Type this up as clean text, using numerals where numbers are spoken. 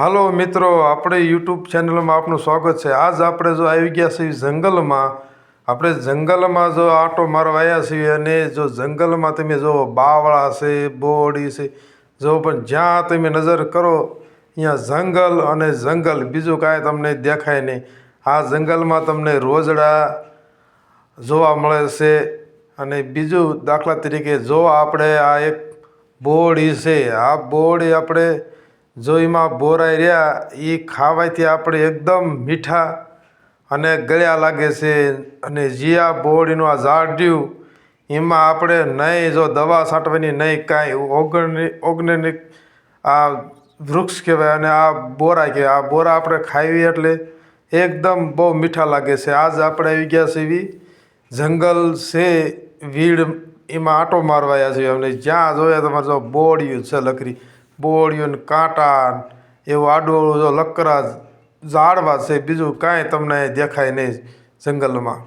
હાલો મિત્રો, આપણે યુટ્યુબ ચેનલમાં આપનું સ્વાગત છે। આજ આપણે જો આવી ગયા છીએ જંગલમાં। આપણે જંગલમાં જો આંટો મારવા આવ્યા છીએ અને જો જંગલમાં તમે જો બાવળા છે, બોરડી છે, જો પણ જ્યાં તમે નજર કરો અહીંયા જંગલ અને જંગલ, બીજું કાંઈ તમને દેખાય નહીં। આ જંગલમાં તમને રોજડા જોવા મળે છે અને બીજું દાખલા તરીકે જો આપણે આ એક બોરડી છે, આ બોરડી આપણે જો એમાં બોરાઈ રહ્યા એ ખાવાથી આપણે એકદમ મીઠા અને ગળ્યા લાગે છે। અને જે આ બોરડીનું આ ઝાડ્યું એમાં આપણે નહીં જો દવા છાંટવાની નહીં કાંઈ ઓર્ગેનિક આ વૃક્ષ કહેવાય અને આ બોરા કહેવાય। આ બોરા આપણે ખાવી એટલે એકદમ બહુ મીઠા લાગે છે। આજ આપણે આવી ગયા છીએ જંગલ છે વીડ, એમાં આંટો મારવા આવ્યા છીએ અને જ્યાં જોઈએ તમારે જો બોરડીયું છે લકરી, બોરડીયું ને કાંટા એવું આડું જો લકરા ઝાડવા છે, બીજું કાંઈ તમને દેખાય નહીં જંગલમાં।